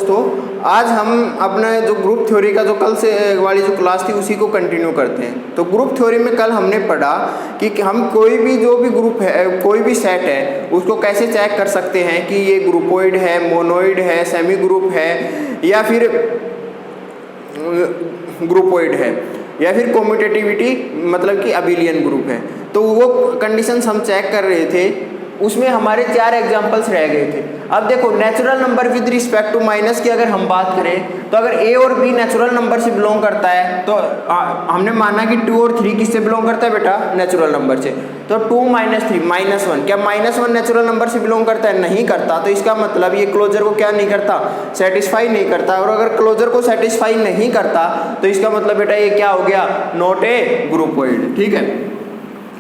दोस्तों, आज हम अपने जो ग्रुप थ्योरी का जो कल से वाली जो क्लास थी उसी को कंटिन्यू करते हैं। तो ग्रुप थ्योरी में कल हमने पढ़ा कि हम कोई भी जो भी ग्रुप है, कोई भी सेट है, उसको कैसे चेक कर सकते हैं कि ये ग्रुपोइड है, मोनोइड है, सेमी ग्रुप है या फिर ग्रुपोइड है या फिर कम्यूटेटिविटी मतलब कि अबिलियन ग्रुप है। तो वो कंडीशंस हम चेक कर रहे थे, उसमें हमारे 4 एग्जांपल्स रह गए थे। अब देखो, natural number with respect to minus की अगर हम बात करें तो अगर a और b नेचुरल नंबर से बिलोंग करता है तो हमने माना कि 2 और 3 किससे बिलोंग करता है बेटा? नेचुरल नंबर से। तो 2 - 3 -1, क्या -1 नेचुरल नंबर से बिलोंग करता है? नहीं करता। तो इसका मतलब ये क्लोजर को क्या नहीं करता? सेटिस्फाई नहीं करता। और अगर क्लोजर को सेटिस्फाई नहीं करता तो इसका मतलब बेटा ये क्या हो गया? Not a groupoid. ठीक है।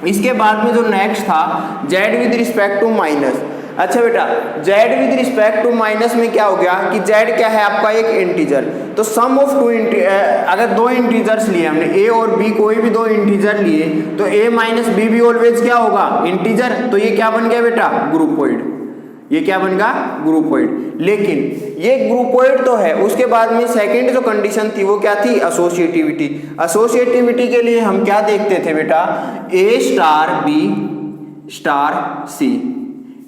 इसके बाद में जो नेक्स्ट था z with respect to minus. अच्छा बेटा, z with respect to minus में क्या हो गया कि z क्या है आपका? एक इंटीजर। तो सम ऑफ टू अगर 2 इंटीजर्स लिए हमने, a और b, कोई भी 2 इंटीजर लिए तो a - b भी ऑलवेज क्या होगा? इंटीजर। तो ये क्या बन गया बेटा? ग्रुपोइड। ये क्या बन गया? ग्रुपोइड। लेकिन ये ग्रुपोइड तो है, उसके बाद में सेकंड जो कंडीशन थी वो क्या थी? एसोसिएटिविटी। एसोसिएटिविटी के लिए हम क्या देखते थे बेटा? a star b star c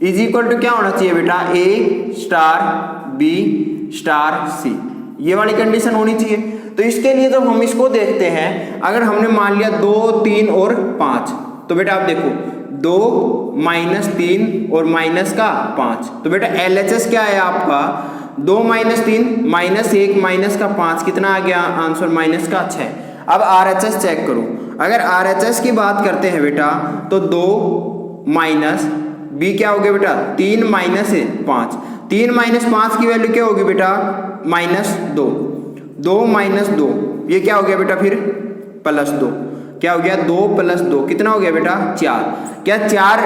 is equal to क्या होना चाहिए बेटा? a star b star c, ये वाली कंडीशन होनी चाहिए। तो इसके लिए जब हम इसको देखते हैं, अगर हमने मान लिया 2, 3 और 5, तो बेटा आप देखो 2 - 3 और -5, तो बेटा LHS क्या है आपका? 2 - 3 -1 -5 कितना आ गया आंसर? -6। अब RHS चेक करो। अगर RHS की बात करते हैं बेटा तो 2 - b क्या हो गया बेटा? 3 - 5, 3 - 5 की वैल्यू क्या होगी बेटा? -2, 2 - 2 ये क्या हो गया बेटा? फिर +2, क्या हो गया? 2 + 2 कितना हो गया बेटा? 4। क्या 4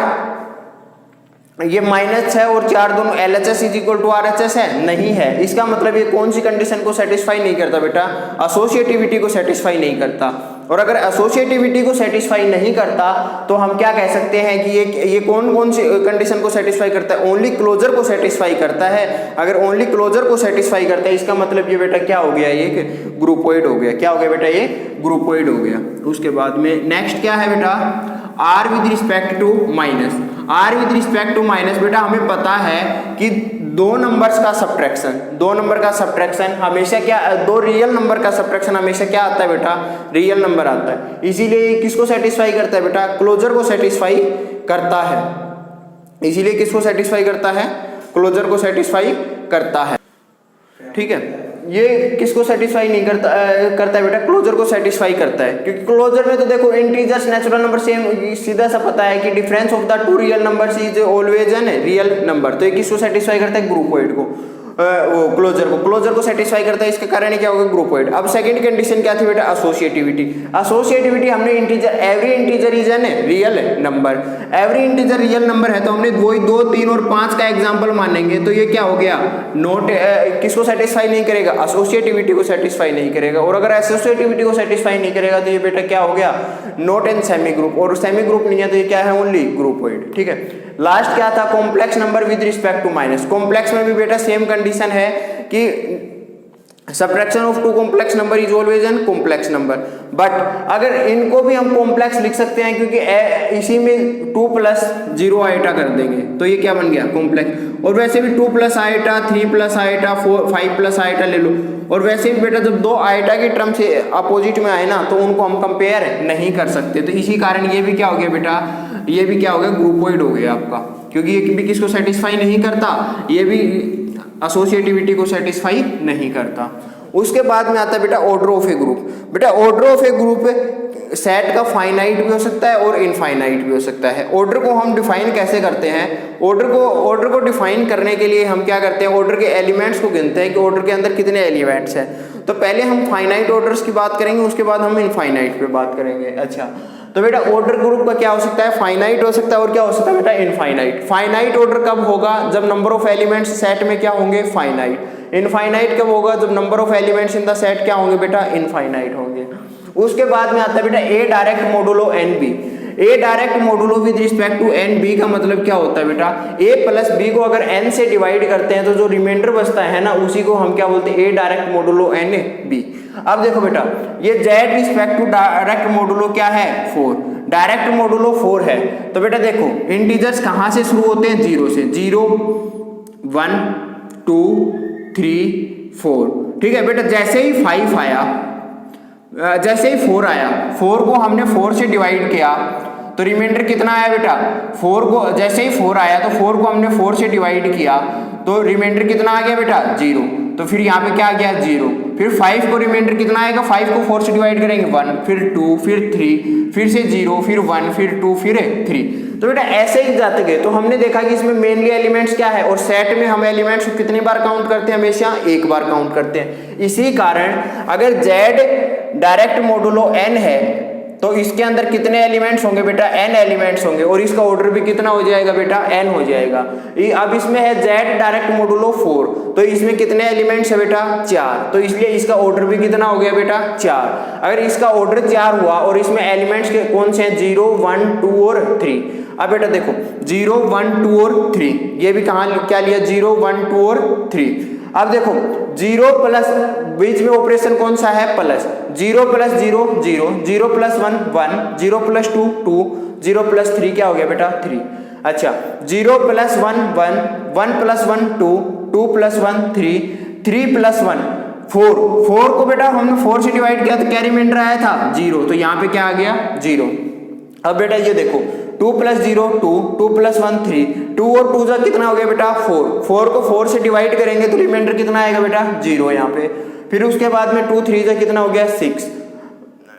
ये -6 और 4 दोनों LHS = RHS है? नहीं है। इसका मतलब ये कौन सी कंडीशन को सेटिस्फाई नहीं करता बेटा? एसोसिएटिविटी को सेटिस्फाई नहीं करता। और अगर एसोसिएटिविटी को सेटिस्फाई नहीं करता तो हम क्या कह सकते हैं कि ये कौन सी कंडीशन को सेटिस्फाई करता है? ओनली क्लोजर को सेटिस्फाई करता है। अगर ओनली क्लोजर को सेटिस्फाई करता है इसका मतलब ये बेटा क्या हो गया? ये ग्रुपोइड हो गया। क्या हो गया बेटा? ये ग्रुपोइड हो गया। उसके बाद में नेक्स्ट क्या है बेटा? r with respect to minus. r with respect to minus बेटा हमें पता है कि 2 नंबर्स का सब्ट्रैक्शन, 2 नंबर का सब्ट्रैक्शन हमेशा क्या? 2 रियल नंबर का सब्ट्रैक्शन हमेशा क्या आता है बेटा? रियल नंबर आता है। इसीलिए किसको सेटिस्फाई करता है बेटा? क्लोजर को सेटिस्फाई करता है। इसीलिए किसको सेटिस्फाई करता है? क्लोजर को सेटिस्फाई करता है। ठीक है। ये किसको सेटिस्फाई नहीं करता है बेटा? क्लोजर को सेटिस्फाई करता है। क्योंकि क्लोजर में तो देखो इंटीजर्स नेचुरल नंबर सेम, सीधा सा पता है कि difference of the 2 real numbers is always N real number. तो ये किसको सेटिस्फाई करता है? ग्रुपोइड को, वो क्लोजर को सेटिस्फाई करता है। इसके कारण क्या होगा? ग्रुपोइड। अब सेकंड कंडीशन क्या थी बेटा? एसोसिएटिविटी। एसोसिएटिविटी हमने integer, every integer is an real number. Every integer real number है तो हमने 2, 3 और 5 का एग्जांपल मानेंगे। तो ये क्या हो गया? नॉट किसको सेटिस्फाई नहीं करेगा? एसोसिएटिविटी को सेटिस्फाई नहीं करेगा। और अगर एसोसिएटिविटी को सेटिस्फाई नहीं करेगा तो ये बेटा क्या हो गया? Not an semi group. और सेमी ग्रुप नहीं है तो ये क्या है? Only groupoid. ठीक है। लास्ट क्या था? Complex number with respect to minus. Complex में भी बेटा सेम कंडीशन है कि subtraction of 2 complex number is always an complex number. But अगर इनको भी हम कॉम्प्लेक्स लिख सकते हैं क्योंकि इसी में 2 + 0 आइटा कर देंगे तो ये क्या बन गया? कॉम्प्लेक्स। और वैसे भी 2 + आइटा, 3 + आइटा, 5 + आइटा ले लो। और वैसे भी बेटा जब 2 आइटा की टर्म से अपोजिट में आए ना तो उनको हम कंपेयर नहीं कर सकते। तो इसी कारण ये भी क्या हो गया बेटा? ये भी क्या हो गया? ग्रुपोइड हो गया आपका। क्योंकि ये भी किसको सेटिस्फाई नहीं करता? ये भी एसोसिएटिविटी को सेटिस्फाई नहीं करता। उसके बाद में आता है बेटा ऑर्डर ऑफ ए ग्रुप। बेटा order of A group set का फाइनाइट भी हो सकता है और इनफाइनाइट भी हो सकता है। ऑर्डर को हम डिफाइन कैसे करते हैं? ऑर्डर को डिफाइन करने के लिए हम क्या करते हैं? ऑर्डर के एलिमेंट्स को गिनते हैं कि ऑर्डर के अंदर कितने एलिमेंट्स हैं। तो पहले हम फाइनाइट ऑर्डर्स की बात करेंगे, उसके बाद हम इनफाइनाइट पे बात करेंगे। अच्छा, तो बेटा ऑर्डर ग्रुप का क्या हो सकता है? फाइनाइट हो सकता है और क्या हो सकता है बेटा? इनफाइनाइट। फाइनाइट ऑर्डर कब होगा? जब नंबर ऑफ एलिमेंट्स सेट में क्या होंगे? फाइनाइट। इनफाइनाइट कब होगा? जब number of elements in the set क्या होंगे बेटा? इनफाइनाइट होंगे। उसके बाद में आता है बेटा a direct modulo n b. A direct modulo with respect to n b का मतलब क्या होता है बेटा, ए प्लस बी को अगर एन से डिवाइड करते हैं तो जो रिमाइंडर बचता है ना उसी को हम क्या बोलते हैं, a direct modulo n b. अब देखो बेटा ये Z respect to direct modulo क्या है 4, डायरेक्ट मोडुलो 4 है। तो बेटा देखो इंटीजर्स कहाँ से शुरू होते हैं, 0 से, 0 1 2 3 4। ठीक है बेटा जैसे ही 5 आया, जैसे ही 4 आया, 4 को हमने 4 से डिवाइड किया तो रिमाइंडर कितना आया बेटा, 4 को जैसे ही 4 आया तो 4 को हमने 4 से डिवाइड किया तो रिमाइंडर कितना आ गया बेटा 0। तो फिर यहाँ पे क्या आ गया 0। फिर 5 को रिमाइंडर कितना आएगा, 5 को 4 से डिवाइड करेंगे 1, फिर 2, फिर 3, फिर से 0, फिर 1, फिर 2, फिर 3। तो बेटा ऐसे ही जाते गए। तो हमने देखा कि इसमें मेनली एलिमेंट्स क्या है, और सेट में हम एलिमेंट्स को कितनी बार काउंट करते हैं, हमेशा एक बार काउंट करते हैं। इसी कारण अगर z डायरेक्ट मोडुलो n है तो इसके अंदर कितने एलिमेंट्स होंगे बेटा, n एलिमेंट्स होंगे, और इसका ऑर्डर भी कितना हो जाएगा बेटा, n हो जाएगा। अब इसमें है z डायरेक्ट मोडुलो 4, तो इसमें कितने एलिमेंट्स है बेटा 4, तो इसलिए इसका ऑर्डर भी कितना हो गया बेटा 4। अगर इसका ऑर्डर 4 हुआ और इसमें एलिमेंट्स के कौन से हैं, 0 1 2 और 3। अब बेटा देखो 0 1 2 और 3, ये भी कहाँ क्या लिया, 0 1 2 और 3। अब देखो 0 प्लस बीच में ऑपरेशन कौन सा है, plus, 0 plus 0 0, 0 plus 1 1, 0 plus 2 2, 0 plus 3 क्या हो गया बेटा 3। अच्छा 0 प्लस 1 1, 1 प्लस 1 2, 2 प्लस 1 3, 3 प्लस 1 4। 4 को बेटा हमने 4 से डिवाइड किया तो क्या रिमाइंडर आया था 0, तो यहाँ पे क्या आ गया 0। अब बेटा ये देखो 2 प्लस 0 2, 2 प्लस 1 3, 2 और 2 का कितना हो गया बेटा 4, 4 को 4 से डिवाइड करेंगे तो रिमाइंडर कितना आएगा बेटा 0 यहाँ पे। फिर उसके बाद में 2 3 का कितना हो गया 6,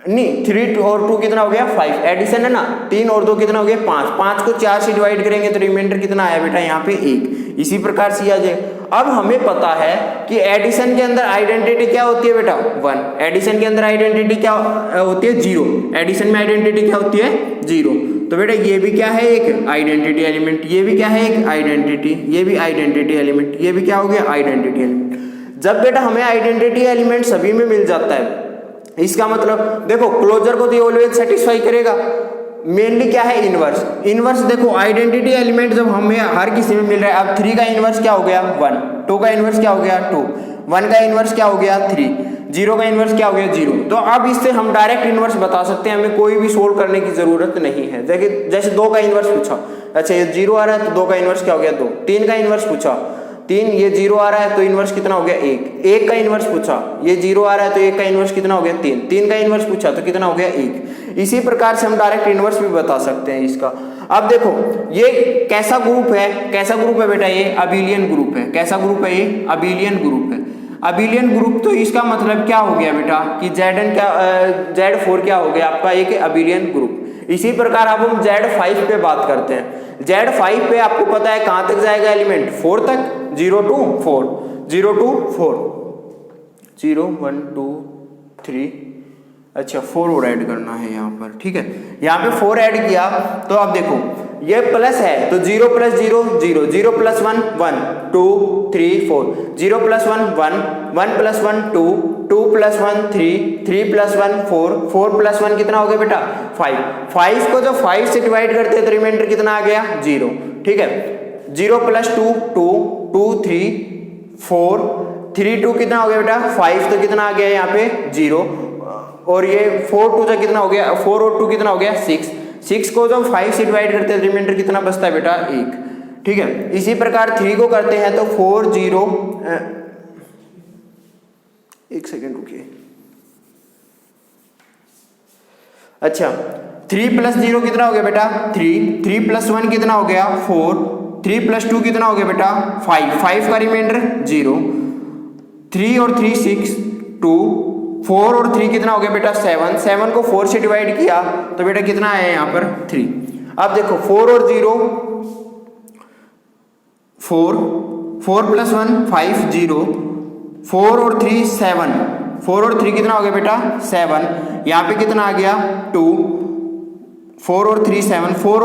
नहीं 3 और 2 कितना हो गया 5, एडिशन है ना, 3 और 2 कितना हो गया 5, 5 को 4 से डिवाइड करेंगे तो रिमाइंडर कितना आया बेटा यहाँ पे 1। इसी प्रकार से आ जाए। अब हमें पता है कि एडिशन के अंदर आइडेंटिटी क्या होती है बेटा 1, एडिशन के अंदर आइडेंटिटी क्या होती है 0, एडिशन में आइडेंटिटी क्या होती है 0। तो बेटा ये भी क्या है एक आइडेंटिटी एलिमेंट, ये भी क्या है एक आइडेंटिटी, ये भी आइडेंटिटी एलिमेंट, ये भी क्या हो गया आइडेंटिटी एलिमेंट। जब बेटा हमें आइडेंटिटी एलिमेंट सभी में मिल जाता है, इसका मतलब देखो क्लोजर को तो ऑलवेज सेटिस्फाई करेगा। मेनली क्या है इनवर्स, इनवर्स देखो आइडेंटिटी एलिमेंट जब हमें हर किसी में मिल रहा है। अब 3 का इनवर्स क्या हो गया 1, 2 का इनवर्स क्या हो गया 2, 1 का इनवर्स क्या हो गया 3, 0 का इनवर्स क्या हो गया 0। तो अब इससे हम डायरेक्ट इनवर्स बता सकते हैं, हमें कोई भी सोल्व करने की जरूरत नहीं है। देखिए जैसे 2 का इनवर्स पूछा, अच्छा ये 0 आ रहा है तो 2 का इनवर्स क्या हो गया 2। 3 का इनवर्स पूछा 3, ये 0 आ रहा है तो इनवर्स कितना हो गया 1। 1 का इनवर्स पूछा, ये 0 आ रहा है तो 1 का इनवर्स कितना हो गया 3। 3 का इनवर्स पूछा तो कितना हो गया 1। इसी प्रकार से हम डायरेक्ट इनवर्स भी बता सकते हैं इसका। अब देखो ये कैसा ग्रुप है, कैसा ग्रुप है बेटा, ये अबिलियन ग्रुप है। कैसा ग्रुप है ये, अबिलियन ग्रुप है। अबिलियन ग्रुप तो इसका मतलब क्या हो गया बेटा कि Zn क्या Z4 क्या हो गया आपका एक अबिलियन ग्रुप। इसी प्रकार अब हम Z5 पे बात करते हैं। Z5 पे आपको पता है कहाँ तक जाएगा एलिमेंट 4 तक, 0 to 4, 0 to 4, 0 1 2 3, अच्छा 4 और ऐड करना है यहाँ पर, ठीक है। यहाँ पे 4 ऐड किया तो अब देखो ये प्लस है तो 0 plus 0 0, 0 plus 1 1 2 3 4, 0 plus 1 1, 1 plus 1 2, 2 plus 1 3, 3 plus 1 4, 4 plus 1 कितना हो गया बेटा 5। 5 को जब 5 से डिवाइड करते हैं तो रिमाइंडर कितना आ गया 0, ठीक है। 0 प्लस 2 2, 2 3 4, 3 2 कितना हो गया बेटा 5, तो कितना आ गया यहाँ पे 0, और ये 4 2 का कितना हो गया 4 और 2 कितना हो गया 6। 6 को जब 5 से डिवाइड करते हैं रिमाइंडर कितना बचता है बेटा 1, ठीक है। इसी प्रकार 3 को करते हैं तो 4 0, एक सेकेंड रुकिए, अच्छा 3 प्लस 0 कितना हो गया बेटा 3, 3 प्लस 1 कितना हो गया 4, 3 प्लस 2 कितना हो गया बेटा 5, 5 का रिमाइंडर 0, 3 और 3 6 2, 4 और 3 कितना हो गया बेटा 7, 7 को 4 से डिवाइड किया तो बेटा कितना आया यहाँ पर 3। अब देखो 4 और 0 4, 4 प्लस 1 5 0, 4 और 3 7, 4 और 3 कितना हो गया बेटा 7, यहाँ पे कितना आ गया 2, 4 और 3 7, 4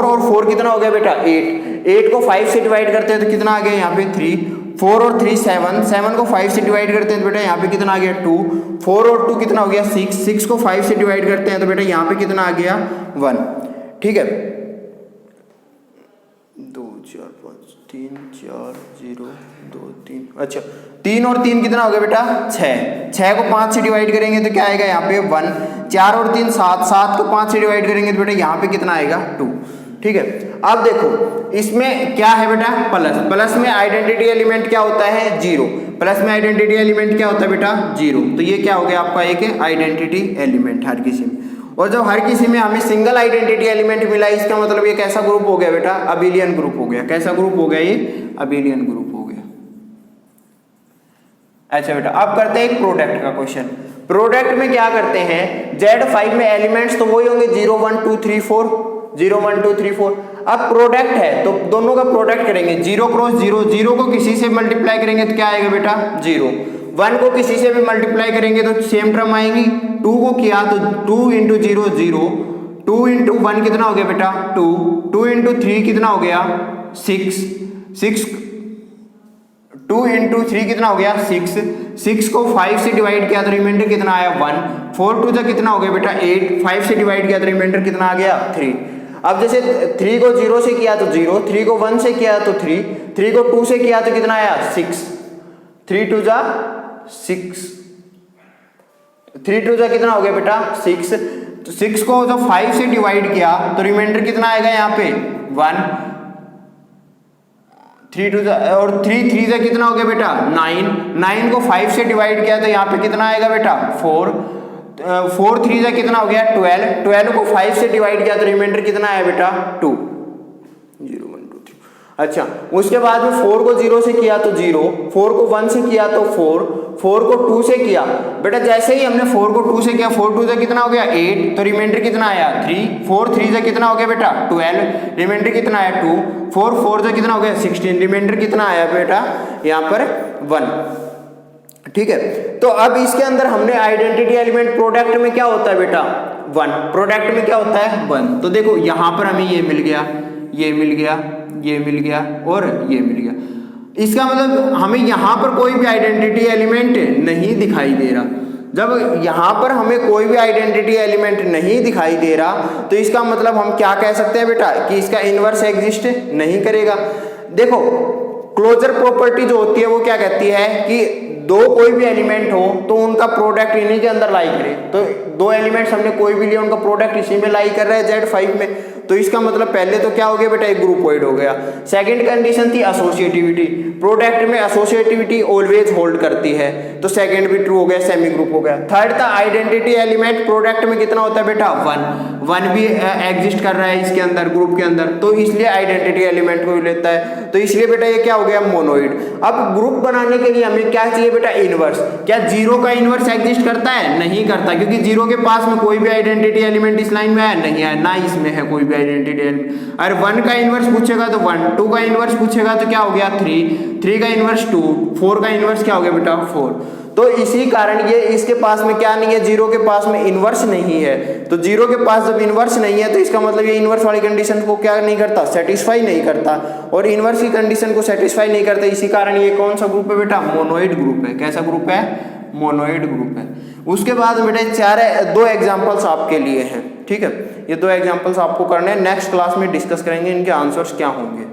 और 4 कितना हो गया बेटा 8, 8 को 5 से डिवाइड करते हैं तो कितना आ गया यहाँ पे 3, 4 और 3 7, 7 को 5 से डिवाइड करते हैं तो बेटा यहाँ पे कितना आ गया 2, 4 और 2 कितना हो गया 6, 6 को 5 से डिवाइड करते हैं तो बेटा यहाँ पे कितना आ गया 1। ठीक है, 2 4 5 3 4 0 2 3, अच्छा 3 और 3 कितना हो गया बेटा 6, 6 को 5 से डिवाइड करेंगे तो क्या आएगा यहाँ पे 1, 4 और 3 7, 7 को 5 से डिवाइड करेंगे तो बेटा यहाँ पे कितना आएगा 2। ठीक है, अब देखो इसमें क्या है बेटा प्लस, प्लस में आइडेंटिटी एलिमेंट क्या होता है 0, प्लस में आइडेंटिटी एलिमेंट क्या होता है बेटा 0, तो ये क्या हो गया आपका एक आइडेंटिटी एलिमेंट हर किसी में। और जब हर किसी में हमें सिंगल आइडेंटिटी एलिमेंट मिला इसका मतलब ये कैसा ग्रुप हो गया बेटा अबिलियन ग्रुप हो गया। कैसा ग्रुप हो गया ये अबिलियन ग्रुप हो गया। अच्छा बेटा अब करते हैं एक प्रोडक्ट का क्वेश्चन। प्रोडक्ट में क्या करते हैं Z5 में एलिमेंट्स तो वही होंगे 0 1 2 3 4, 0 1 2 3 4। अब प्रोडक्ट है तो दोनों का प्रोडक्ट करेंगे 0 क्रॉस 0, 0 को किसी से मल्टीप्लाई करेंगे तो क्या आएगा बेटा 0, 1 को किसी से भी मल्टीप्लाई करेंगे तो सेम टर्म आएंगी, 2 को किया तो 2 इंटू 0 0, 2 इंटू 1 कितना हो गया बेटा 2, 2 इंटू 3 कितना हो गया 6, 6 2 इंटू 3 कितना हो गया 6, 6 को 5 से डिवाइड किया तो रिमाइंडर कितना आया 1, 4 टू कितना हो गया बेटा 8, 5 से डिवाइड किया तो रिमाइंडर कितना आ गया 3। अब जैसे 3 को 0 से किया तो 0, 3 को 1 से किया तो 3, 3 को 2 से किया तो कितना आया 6, 3 2 जा 6, 3 2 जा कितना हो गया बेटा 6, तो 6 को जब 5 से डिवाइड किया तो रिमाइंडर कितना आएगा यहाँ पे 1, 3 2 और 3 3 जा कितना हो गया बेटा 9, 9 को 5 से डिवाइड किया तो यहाँ पे कितना आएगा बेटा 4, 4 3 जा कितना हो गया 12, 12 को 5 से डिवाइड किया तो रिमाइंडर कितना आया बेटा 2, 0 1 2 3। अच्छा उसके बाद में 4 को 0 से किया तो 0, 4 को 1 से किया तो 4, 4 को 2 से किया बेटा जैसे ही हमने 4 को 2 से किया 4 2 से कितना हो गया 8, तो रिमाइंडर कितना आया 3, 4 3 से कितना हो गया बेटा 12, रिमाइंडर कितना आया 2, 4 4 से कितना हो गया 16, रिमाइंडर कितना आया बेटा यहाँ पर 1। ठीक है, तो अब इसके अंदर हमने आइडेंटिटी एलिमेंट प्रोडक्ट में क्या होता है बेटा 1, प्रोडक्ट में क्या होता है 1। तो देखो यहाँ पर हमें ये मिल गया, ये मिल गया, ये मिल गया और ये मिल गया, इसका मतलब हमें यहाँ पर कोई भी आइडेंटिटी एलिमेंट नहीं दिखाई दे रहा। जब यहाँ पर हमें कोई भी आइडेंटिटी एलिमेंट नहीं दिखाई दे रहा तो इसका मतलब हम क्या कह सकते हैं बेटा कि इसका इनवर्स एग्जिस्ट नहीं करेगा। देखो क्लोजर प्रॉपर्टी जो होती है वो क्या कहती है कि दो कोई भी एलिमेंट हो तो उनका प्रोडक्ट इन्हीं के अंदर लाई करे, तो दो एलिमेंट्स हमने कोई भी लिया उनका प्रोडक्ट इसी में लाई कर रहा है Z5 में, तो इसका मतलब पहले तो क्या हो गया बेटा एक ग्रुपॉइड हो गया। सेकंड कंडीशन थी एसोसिएटिविटी, प्रोडक्ट में एसोसिएटिविटी ऑलवेज होल्ड करती है, तो सेकंड भी ट्रू हो गया, सेमी ग्रुप हो गया। थर्ड था आइडेंटिटी एलिमेंट प्रोडक्ट में कितना होता है बेटा 1 भी एग्जिस्ट कर रहा है इसके अंदर ग्रुप के अंदर, तो इसलिए आइडेंटिटी एलिमेंट को लेता है, तो इसलिए बेटा ये क्या हो गया मोनोइड। अब ग्रुप बनाने के लिए हमें क्या चाहिए बेटा इनवर्स। क्या 0 का इनवर्स एग्जिस्ट करता है? नहीं करता, क्योंकि 0 के पास में कोई भी आइडेंटिटी एलिमेंट इस लाइन में है नहीं है, ना इसमें है कोई भी आइडेंटिटी एलिमेंट। अगर 1 का इनवर्स पूछेगा तो 1, 2 का इनवर्स पूछेगा तो क्या हो गया 3, 3 का इनवर्स 2, 4 का इनवर्स क्या हो गया बेटा 4। तो इसी कारण ये इसके पास में क्या नहीं है, 0 के पास में इनवर्स नहीं है, तो 0 के पास जब इनवर्स नहीं है तो इसका मतलब ये इनवर्स वाली कंडीशन को क्या नहीं करता, सेटिस्फाई नहीं करता, और इनवर्स की कंडीशन को सेटिस्फाई नहीं करता। इसी कारण ये कौन सा ग्रुप है बेटा, मोनोइड ग्रुप है। कैसा ग्रुप है, मोनोइड ग्रुप है। उसके बाद बेटा दो एग्जांपल्स आपके लिए हैं, ठीक है, ये दो एग्जांपल्स आपको करने हैं, नेक्स्ट क्लास में डिस्कस करेंगे इनके आंसर्स क्या होंगे।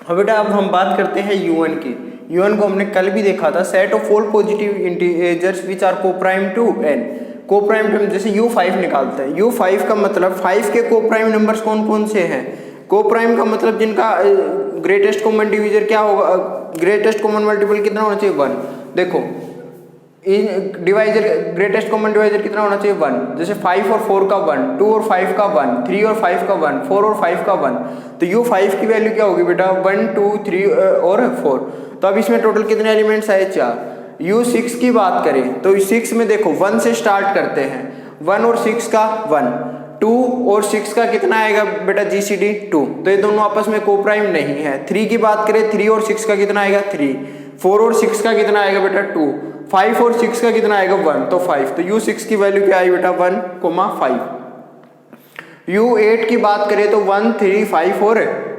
अब बेटा अब हम बात करते हैं UN की। UN को हमने कल भी देखा था, set of all positive integers which are coprime to n। Coprime to जैसे U5 निकालते हैं, U5 का मतलब 5 के कोप्राइम नंबर्स कौन कौन से हैं। कोप्राइम का मतलब जिनका ग्रेटेस्ट कॉमन डिवीजर क्या होगा, ग्रेटेस्ट कॉमन मल्टीपल कितना होना चाहिए 1। देखो डिवाइजर ग्रेटेस्ट कॉमन डिवाइजर कितना होना चाहिए 1, जैसे 5 और 4 का 1, 2 और 5 का 1, 3 और 5 का 1, 4 और 5 का 1, तो U5 की वैल्यू क्या होगी बेटा 1 2 3 और 4। तो अब इसमें टोटल कितने एलिमेंट्स आए 4। U6 की बात करें तो 6 में देखो 1 से स्टार्ट करते हैं, 1 और 6 का 1, 2 और 6 का कितना आएगा बेटा GCD 2, तो ये दोनों आपस में कोप्राइम नहीं है। 3 की बात करें 3 और 6 का कितना आएगा 3, 4 और 6 का कितना आएगा बेटा 2, 5 और 6 का कितना आएगा 1, तो 5, तो U6 की वैल्यू क्या आई बेटा 1,5। U8 की बात करें तो 1 3 5 और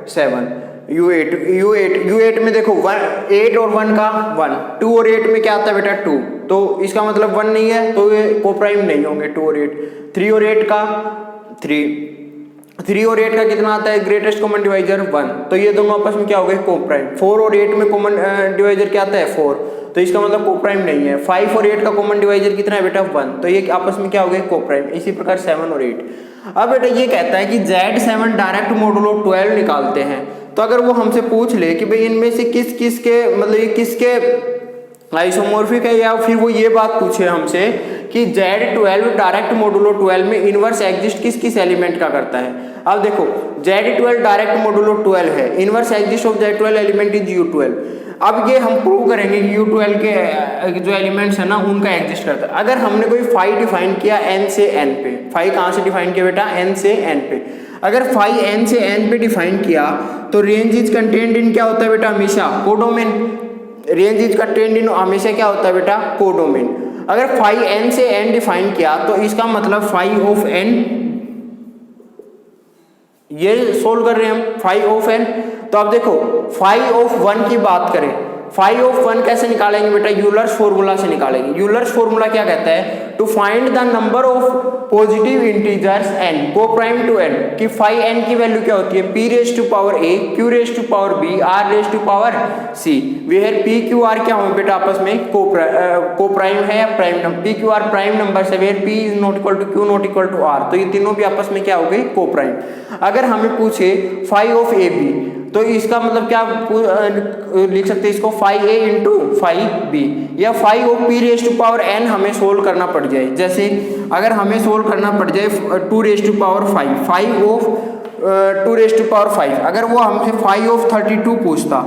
7, U8 में देखो 8 और 1 का 1, 2 और 8 में क्या आता है बेटा 2, तो इसका मतलब 1 नहीं है, तो ये कोप्राइम नहीं होंगे 2 और 8। 3 और 8 का 3 और 8 का कितना आता है ग्रेटेस्ट कॉमन डिवाइजर 1, तो ये दोनों आपस में क्या हो गए कोप्राइम। 4 और 8 में कॉमन डिवाइजर क्या आता है 4, तो इसका मतलब कोप्राइम नहीं है। 5 और 8 का कॉमन डिवाइजर कितना है बेटा 1, तो ये आपस में क्या हो गए कोप्राइम। इसी प्रकार 7 और 8। अब बेटा ये कहता है कि Z7 डायरेक्ट मॉडुलो 12 निकालते हैं, तो अगर वो हमसे पूछ ले कि भाई इनमें से किस किस के मतलब ये किसके आइसोमॉर्फिक है, या फिर वो ये बात पूछे हमसे कि Z12 डायरेक्ट मॉडुलो 12 में इनवर्स एग्जिस्ट किस किस एलिमेंट का करता है। अब देखो Z12 डायरेक्ट मॉडुलो 12 है, inverse exist of Z12 element is U12। अब ये हम प्रूव करेंगे कि U12 के जो एलिमेंट्स है ना उनका एग्जिस्ट करता है। अगर हमने कोई फाई डिफाइन किया n से n पे, फाई कहाँ से डिफाइन किया बेटा n से n पे, अगर फाई n से n पे डिफाइन किया तो रेंज इज कंटेन्ड इन क्या होता है बेटा हमेशा codomain. Range is contained in हमेशा क्या होता है बेटा कोडोमेन। अगर फाई n से n डिफाइन किया तो इसका मतलब फाई ऑफ n, ये सोल्व कर रहे हैं हम फाई ऑफ n। तो अब देखो फाई ऑफ 1 की बात करें, फाई ऑफ 1 कैसे निकालेंगे बेटा यूलर्स फॉर्मूला से निकालेंगे। यूलर्स फॉर्मूला क्या कहता है to find the number of positive integers n coprime to n, कि फाई n की वैल्यू क्या होती है p raise to power a, q raise to power b, r raise to power c, where p q r क्या होंगे बेटा आपस में को प्राइम है या prime number. p q r prime number से, where p is not equal to q not equal to r, तो ये तीनों भी आपस में क्या हो गए को प्राइम। अगर हमें पूछे फाई ऑफ a b, तो इसका मतलब क्या लिख सकते हैं इसको phi a into phi b, या phi of p raise to power n हमें सोल्व करना पड़ जाए। जैसे अगर हमें सोल्व करना पड़ जाए 2 raise to power 5, phi of 2 raise to power 5, अगर वो हमसे फाई ऑफ 32 पूछता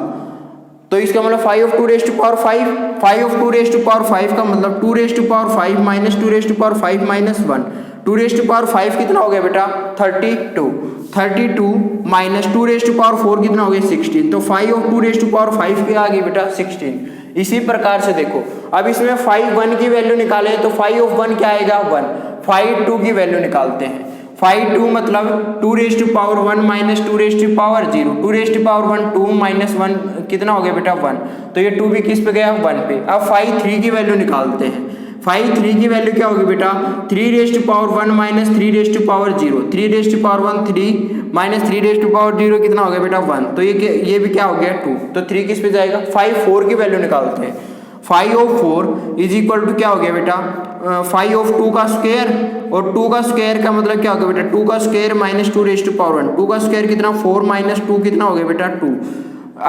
तो इसका मतलब phi of 2 raise to power 5, phi of 2 raise to power 5 का मतलब 2 raise to power 5 minus 2 raise to power 5 minus 1, 2 raise to power 5 कितना हो गया बेटा 32 माइनस 2 रेज टू पावर 4 कितना हो गया 16, तो phi of 2 raise to power 5 क्या आ गई बेटा 16। इसी प्रकार से देखो अब इसमें फाई 1 की वैल्यू निकाले तो फाई ऑफ 1 क्या आएगा 1, फाई 2 की वैल्यू निकालते हैं। फाई 2 मतलब 2 raise to power 1 minus 2 raise to power 0, 2 raise to power 1 2 minus 1 कितना हो गया बेटा 1, तो ये 2 भी किस पे गया 1 पे। अब फाई 3 की वैल्यू निकालते हैं। फाई 3 की वैल्यू क्या होगी बेटा 3 raise to power 1 minus 3 raise to power 0, 3 raise to power 1 3 minus 3 raise to power 0 कितना हो गया बेटा 1, तो ये भी क्या हो गया 2, तो 3 किस पे जाएगा। फाई 4 की वैल्यू निकालते हैं। Phi of 4 is equal to क्या हो गया बेटा फाई ऑफ 2 का स्क्वायर, और 2 का स्क्वायर का मतलब क्या हो गया बेटा 2 का square minus 2 raise to power 1, 2 का स्क्वायर कितना 4 माइनस 2 कितना हो गया बेटा 2।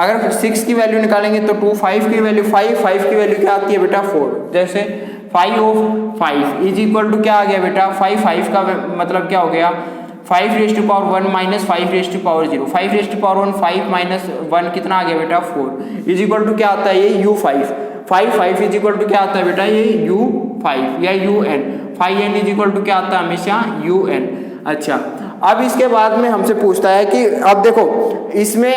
अगर 6 की वैल्यू निकालेंगे तो 2, 5 की वैल्यू 5 की वैल्यू क्या आती है बेटा 4। जैसे phi of 5 is equal to क्या आ गया बेटा 5 का मतलब क्या हो गया 5 raise to power 1 minus 5 raise to power 0, 5 raise to power 1 5 minus 1 कितना आ गया बेटा 4 इज इक्वल टू क्या आता है ये u5, 5 इज इक्वल टू क्या आता है बेटा ये u5 या un, 5n is equal to क्या आता है हमेशा un। अच्छा अब इसके बाद में हमसे पूछता है कि अब देखो इसमें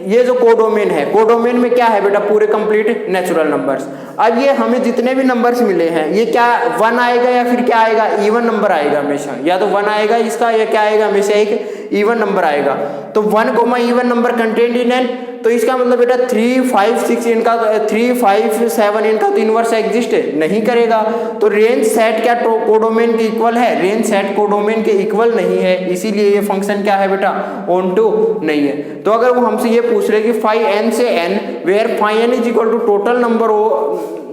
ये जो कोडोमेन है, कोडोमेन में क्या है बेटा पूरे कंप्लीट नेचुरल नंबर्स। अब ये हमें जितने भी नंबर्स मिले हैं ये क्या 1 आएगा या फिर क्या आएगा इवन नंबर आएगा हमेशा, या तो 1 आएगा इसका या क्या आएगा हमेशा एक इवन नंबर आएगा। तो 1 comma even number content in n, तो इसका मतलब बेटा 3 5 6 इनका 3 5 7 इनका तो इनवर्स एग्जिस्ट नहीं करेगा। तो रेंज सेट क्या कोडोमेन के इक्वल है, रेंज सेट कोडोमेन के इक्वल नहीं है, इसीलिए ये फंक्शन क्या है बेटा ऑन टू नहीं है। तो अगर वो हमसे ये पूछ रहे कि फाई n से n where phi n is equal to total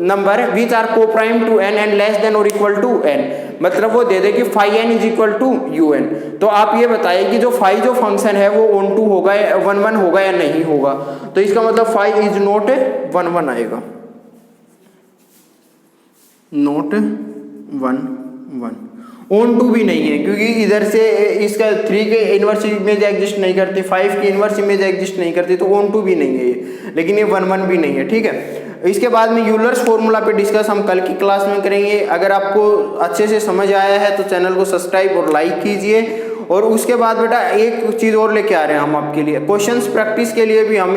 number which are coprime to n and less than और इक्वल टू n, मतलब वो दे दे कि phi n is equal to un, तो आप ये बताइए कि जो फाई जो फंक्शन है वो ऑन टू होगा 1 1 होगा या नहीं होगा। तो इसका मतलब फाई इज नॉट 1 1 आएगा, नॉट 1 1, ऑन टू भी नहीं है क्योंकि इधर से इसका 3 के इनवर्स इमेज एग्जिस्ट नहीं करती, 5 की इनवर्स इमेज एग्जिस्ट नहीं करती, तो ऑन टू भी नहीं है ये, लेकिन ये 1 1 भी नहीं है। ठीक है, इसके बाद में यूलर्स फॉर्मूला पे डिस्कस हम कल की क्लास में करेंगे। अगर आपको अच्छे से समझ आया है तो चैनल को सब्सक्राइब और लाइक कीजिए। और उसके बाद बेटा एक चीज़ और लेके आ रहे हैं हम आपके लिए, क्वेश्चंस प्रैक्टिस के लिए भी हम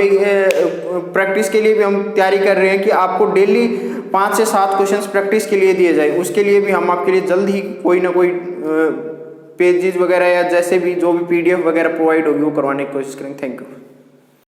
तैयारी कर रहे हैं कि आपको डेली 5 से 7 क्वेश्चंस प्रैक्टिस के लिए दिए जाए। उसके लिए भी हम आपके लिए जल्द ही कोई ना कोई पेजेस वगैरह या जैसे भी जो भी PDF वगैरह प्रोवाइड होगी वो करवाने की कोशिश करेंगे। Thank you.